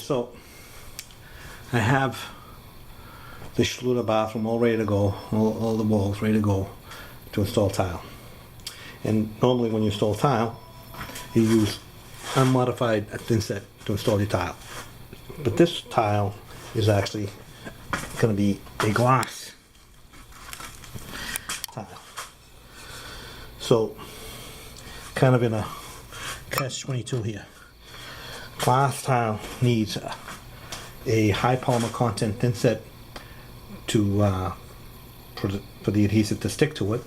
so I have the Schluter bathroom all ready to go, all the walls ready to go to install tile. And normally when you install tile, you use unmodified thinset to install your tile. But this tile is actually going to be a glass tile. So, kind of in a catch-22 here. Glass tile needs a high polymer content thinset to for the adhesive to stick to it,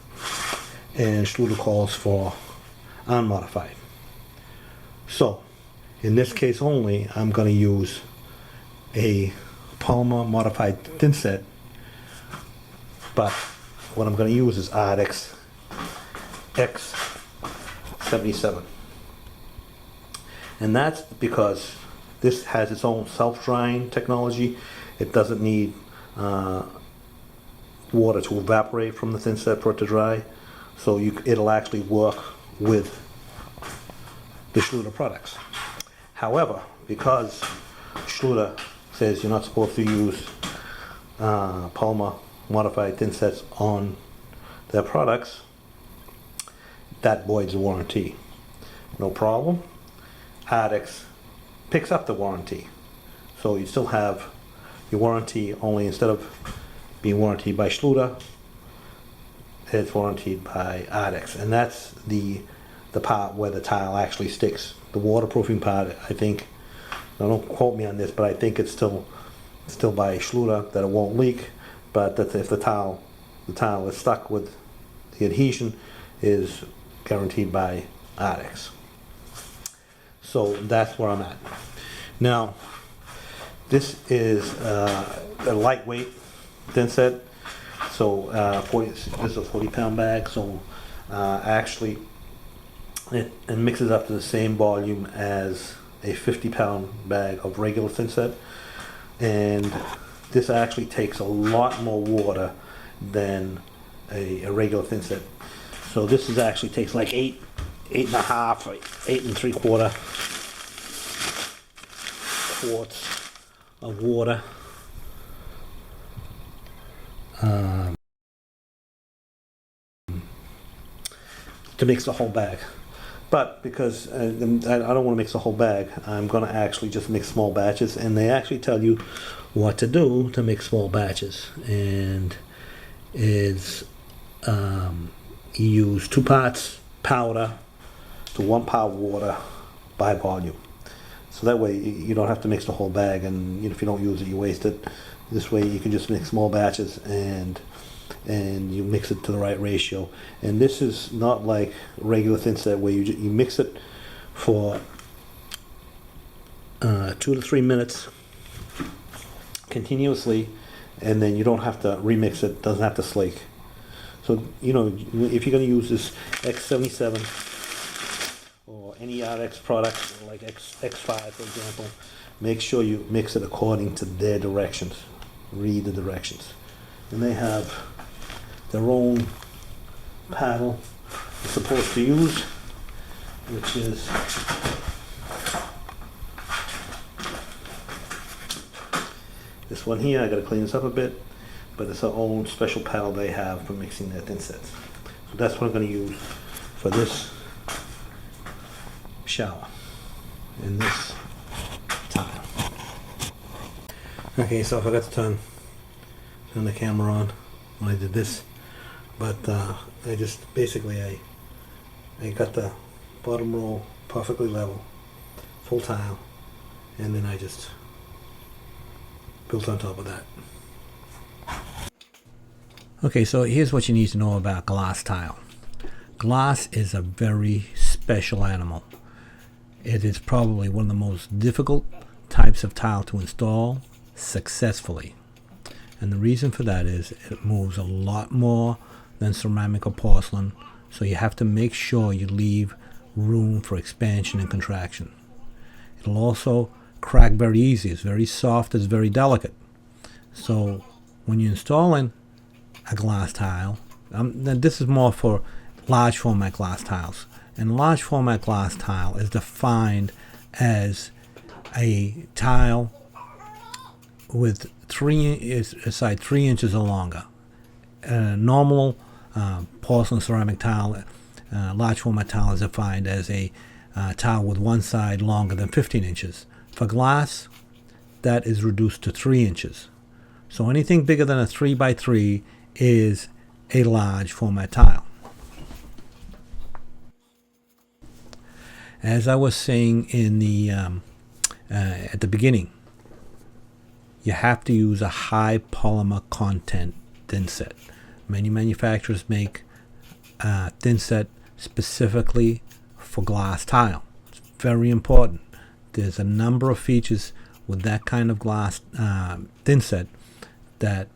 and Schluter calls for unmodified. So, in this case only, I'm going to use a polymer modified thinset, but what I'm going to use is Ardex X77. And that's because this has its own self-drying technology. It doesn't need water to evaporate from the thinset for it to dry. So it'll actually work with the Schluter products. However, because Schluter says you're not supposed to use polymer modified thinsets on their products, that voids the warranty. No problem. Ardex picks up the warranty. So you still have your warranty, only instead of being warranted by Schluter, it's warranted by Ardex. And that's the part where the tile actually sticks. The waterproofing part, I think, now don't quote me on this, but I think it's still by Schluter, that it won't leak, but that if the tile is stuck with the adhesion, is guaranteed by Ardex. So that's where I'm at. Now, this is a lightweight thinset. So this is a 40-pound bag. So actually, it mixes up to the same volume as a 50-pound bag of regular thinset. And this actually takes a lot more water than a regular thinset. So this is actually takes like 8.5, 8.75 quarts of water. To mix the whole bag. But because I don't want to mix the whole bag, I'm going to actually just mix small batches, and they actually tell you what to do to mix small batches. And it's you use 2 parts powder to 1 part water by volume. So that way you don't have to mix the whole bag, and if you don't use it, you waste it. This way you can just mix small batches and you mix it to the right ratio. And this is not like regular thinset where you mix it for 2 to 3 minutes continuously, and then you don't have to remix it, doesn't have to slake. So if you're going to use this X77 or any Ardex product like X5 for example, make sure you mix it according to their directions. Read the directions. And they have their own paddle you're supposed to use, which is this one here. I got to clean this up a bit, but it's their own special paddle they have for mixing their thinsets. So that's what I'm going to use for this shower and this tile. Okay, so I forgot to turn the camera on when I did this, but I just basically I got the bottom row perfectly level, full tile, and then I just built on top of that. Okay, so here's what you need to know about glass tile. Glass is a very special animal. It is probably one of the most difficult types of tile to install successfully. And the reason for that is it moves a lot more than ceramic or porcelain, so you have to make sure you leave room for expansion and contraction. It'll also crack very easy. It's very soft, it's very delicate. So when you're installing a glass tile, this is more for large format glass tiles, and large format glass tile is defined as a tile with a side 3 inches or longer. A normal porcelain ceramic tile, large format tile, is defined as a tile with one side longer than 15 inches. For glass, that is reduced to 3 inches. So anything bigger than a 3 by 3 is a large format tile. As I was saying in the at the beginning, you have to use a high polymer content thinset. Many manufacturers make thinset specifically for glass tile. It's very important. There's a number of features with that kind of glass thinset that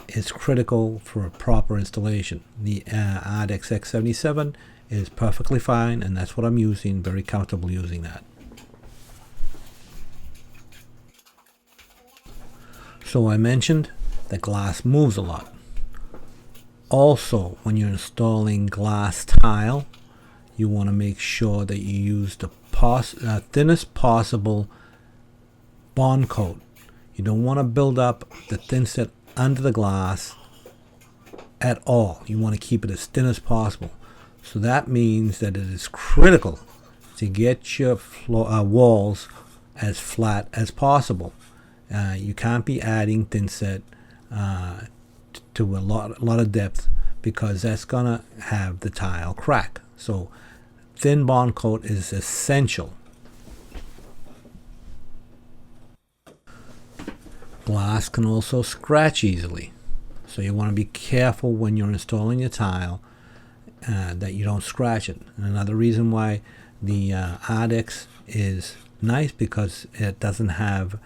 is critical for a proper installation. The Ardex X77 is perfectly fine, and that's what I'm using. Very comfortable using that. So I mentioned that glass moves a lot. Also, when you're installing glass tile, you want to make sure that you use the thinnest possible bond coat. You don't want to build up the thinset under the glass at all. You want to keep it as thin as possible. So that means that it is critical to get your walls as flat as possible. You can't be adding thinset to a lot of depth, because that's gonna have the tile crack. So thin bond coat is essential. Glass can also scratch easily, so you want to be careful when you're installing your tile that you don't scratch it. And another reason why the Ardex is nice, because it doesn't have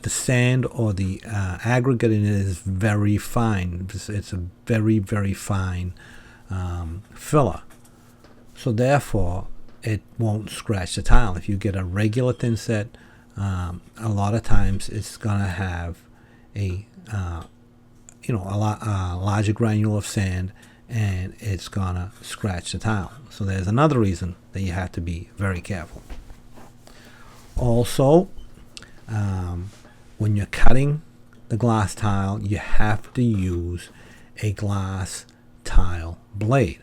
the sand or the aggregate in it is very fine. It's a very, very fine filler. So therefore, it won't scratch the tile. If you get a regular thinset, a lot of times it's gonna have a larger granule of sand, and it's gonna scratch the tile. So there's another reason that you have to be very careful. Also, when you're cutting the glass tile, you have to use a glass tile blade.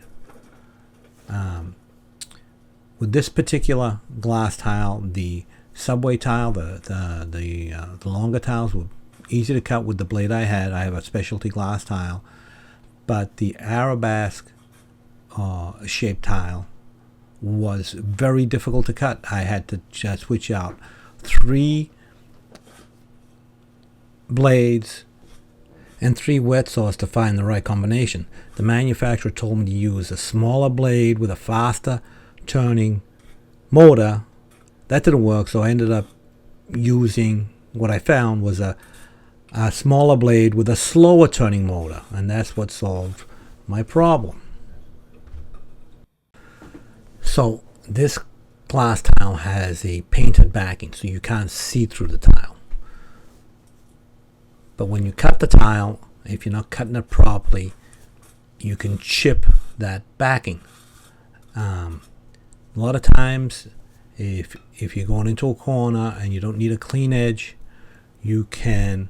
With this particular glass tile, the subway tile, the longer tiles were easy to cut with the blade I had. I have a specialty glass tile, but the Arabesque shaped tile was very difficult to cut. I had to just switch out 3 blades and 3 wet saws to find the right combination. The manufacturer told me to use a smaller blade with a faster turning motor. That didn't work, so I ended up using what I found was a smaller blade with a slower turning motor, and that's what solved my problem. So this glass tile has a painted backing, so you can't see through the tile. But when you cut the tile, if you're not cutting it properly, you can chip that backing. A lot of times, if you're going into a corner and you don't need a clean edge, you can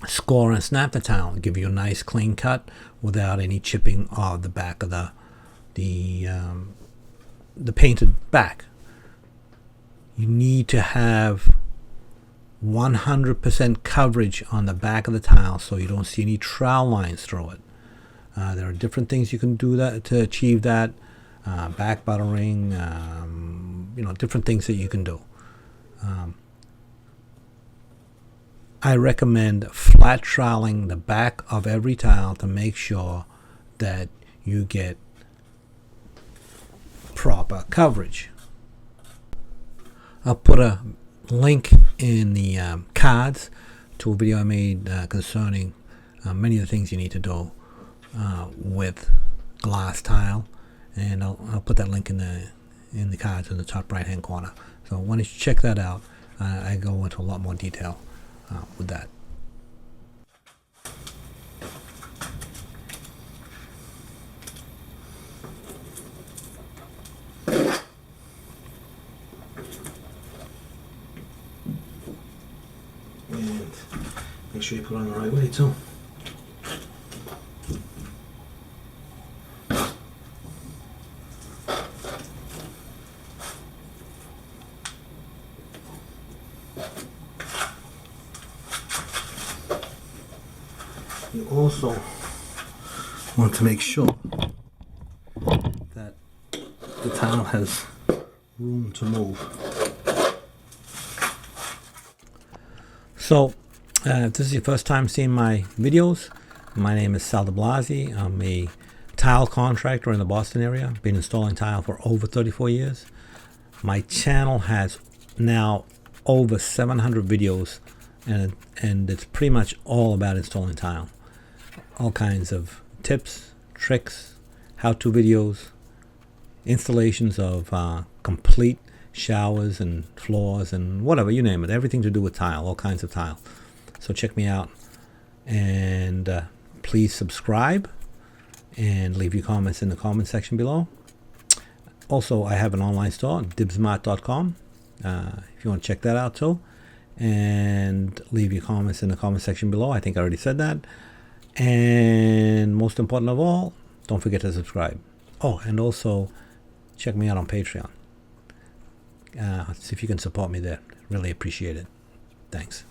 score and snap the tile and give you a nice clean cut without any chipping of the back of the painted back. You need to have 100% coverage on the back of the tile so you don't see any trowel lines through it. There are different things you can do that to achieve that. Back buttering, different things that you can do. I recommend flat troweling the back of every tile to make sure that you get proper coverage. I'll put a link in the cards to a video I made concerning many of the things you need to do with glass tile, and I'll put that link in the cards in the top right hand corner. So when you check that out, I go into a lot more detail with that. Make sure you put it on the right way too. You also want to make sure that the tile has room to move. So, if this is your first time seeing my videos, my name is Sal de Blasi. I'm a tile contractor in the Boston area. Been installing tile for over 34 years. My channel has now over 700 videos, and it's pretty much all about installing tile. All kinds of tips, tricks, how-to videos, installations of complete showers and floors and whatever, you name it, everything to do with tile, all kinds of tile. So check me out, and please subscribe and leave your comments in the comment section below. Also, I have an online store, dibsmart.com, if you want to check that out too, and leave your comments in the comment section below. I think I already said that. And most important of all, don't forget to subscribe. Oh, and also check me out on Patreon. See if you can support me there. Really appreciate it. Thanks.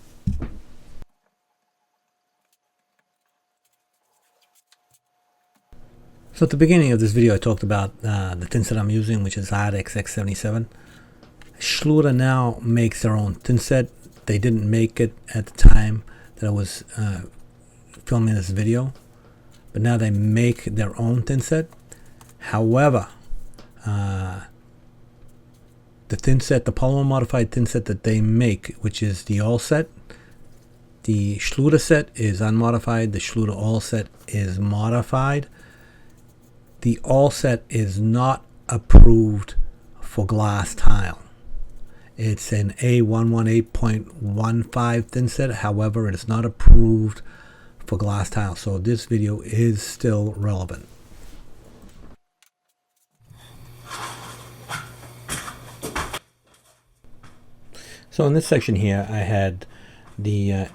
So at the beginning of this video, I talked about the thinset I'm using, which is Ardex X77. Schluter now makes their own thinset. They didn't make it at the time that I was filming this video, but now they make their own thinset. However, the thinset, the polymer modified thinset that they make, which is the AllSet, the Schluter set is unmodified, the Schluter AllSet is modified. The AllSet is not approved for glass tile. It's an A118.15 thinset, however, it is not approved for glass tile, so this video is still relevant. So in this section here, I had the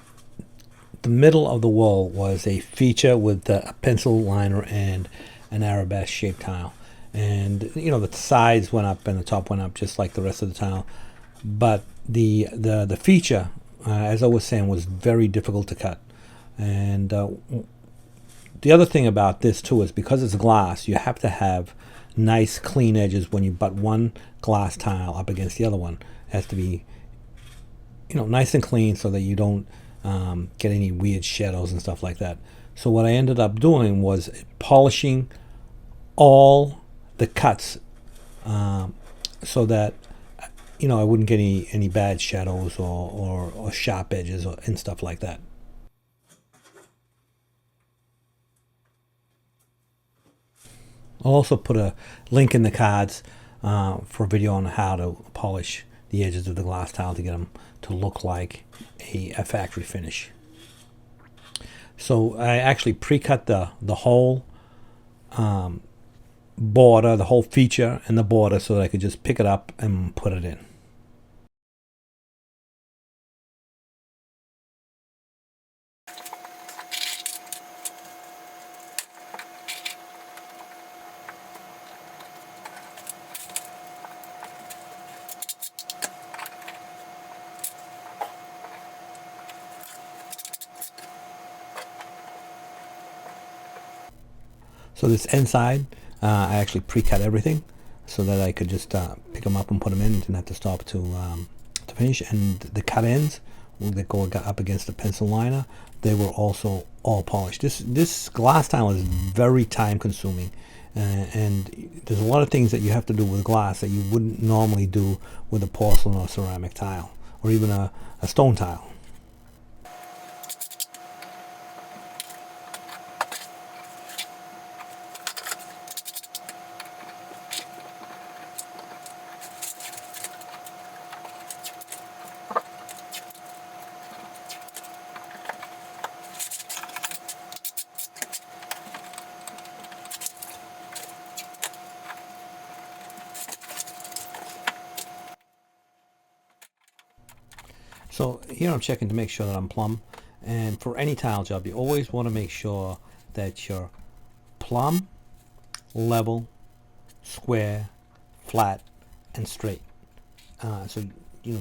middle of the wall was a feature with a pencil liner and an Arabesque shaped tile, and you know the sides went up and the top went up just like the rest of the tile, but the feature, as I was saying, was very difficult to cut. And the other thing about this too is because it's glass, you have to have nice clean edges when you butt one glass tile up against the other one. It has to be, you know, nice and clean so that you don't get any weird shadows and stuff like that. So what I ended up doing was polishing all the cuts so that, you know, I wouldn't get any bad shadows or sharp edges and stuff like that. I'll also put a link in the cards for a video on how to polish the edges of the glass tile to get them to look like a factory finish. So I actually pre-cut the whole border, the whole feature and the border, so that I could just pick it up and put it in. So this inside, I actually pre-cut everything so that I could just pick them up and put them in. Didn't have to stop to finish. And the cut ends that go up against the pencil liner, they were also all polished. This glass tile is very time consuming, and there's a lot of things that you have to do with glass that you wouldn't normally do with a porcelain or ceramic tile, or even a stone tile. So here I'm checking to make sure that I'm plumb, And for any tile job, you always want to make sure that you're plumb, level, square, flat, and straight. So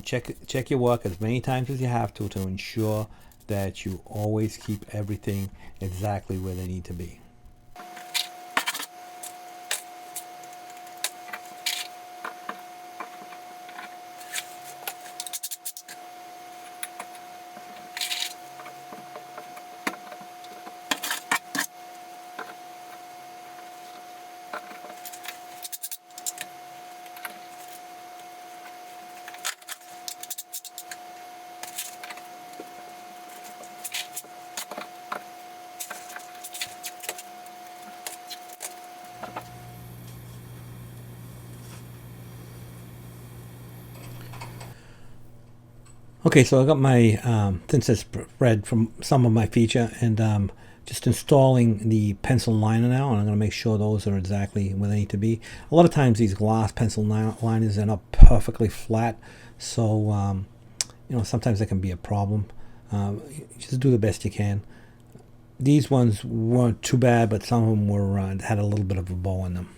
check your work as many times as you have to ensure that you always keep everything exactly where they need to be. Okay, so I got my thinset spread from some of my feature, and just installing the pencil liner now, and I'm going to make sure those are exactly where they need to be. A lot of times these glass pencil liners are not perfectly flat, so sometimes that can be a problem. Just do the best you can. These ones weren't too bad, but some of them were had a little bit of a bow in them.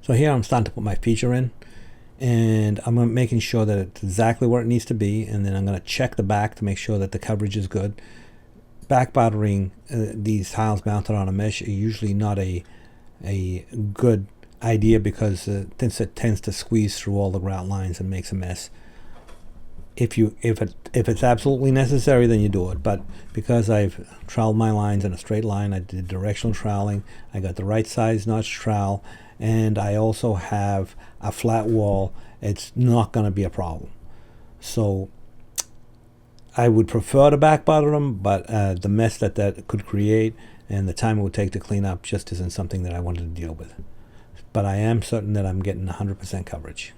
So here I'm starting to put my feature in, and I'm making sure that it's exactly where it needs to be, and then I'm going to check the back to make sure that the coverage is good. Back bottering these tiles mounted on a mesh are usually not a good idea, because the thinset tends to squeeze through all the grout lines and makes a mess. If it's absolutely necessary, then you do it. But because I've troweled my lines in a straight line, I did directional troweling, I got the right size notch trowel, and I also have a flat wall, it's not going to be a problem. So I would prefer to back butter them, but the mess that could create and the time it would take to clean up just isn't something that I wanted to deal with. But I am certain that I'm getting 100% coverage.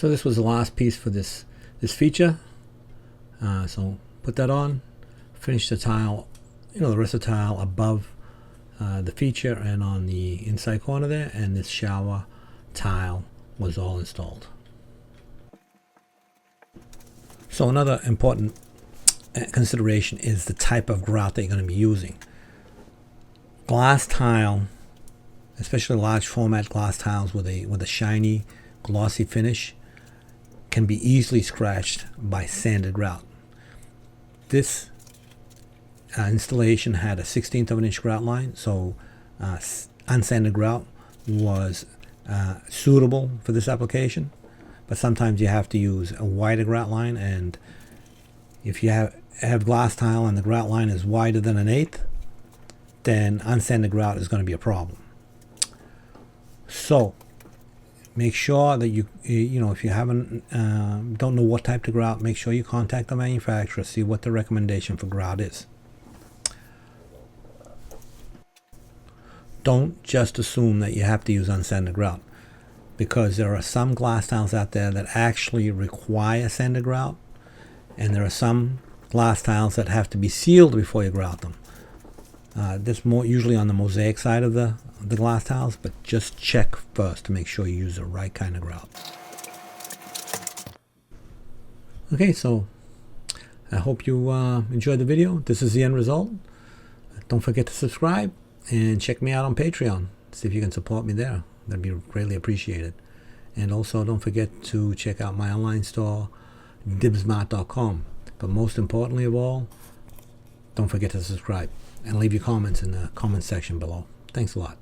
So this was the last piece for this feature. So put that on, finish the tile, the rest of the tile above the feature and on the inside corner there, and this shower tile was all installed. So another important consideration is the type of grout that you're going to be using. Glass tile, especially large format glass tiles with a shiny, glossy finish, can be easily scratched by sanded grout. This installation had a 1/16 of an inch grout line, so unsanded grout was suitable for this application. But sometimes you have to use a wider grout line, and if you have glass tile and the grout line is wider than 1/8, then unsanded grout is going to be a problem. So make sure that if you haven't don't know what type of grout, make sure you contact the manufacturer, see what the recommendation for grout is. Don't just assume that you have to use unsanded grout, because there are some glass tiles out there that actually require sanded grout, and there are some glass tiles that have to be sealed before you grout them. This more usually on the mosaic side of the glass tiles, but just check first to make sure you use the right kind of grout. Okay, so I hope you enjoyed the video. This is the end result. Don't forget to subscribe and check me out on Patreon. See if you can support me there. That'd be greatly appreciated. And also don't forget to check out my online store, dibsmart.com. But most importantly of all, don't forget to subscribe and leave your comments in the comment section below. Thanks a lot.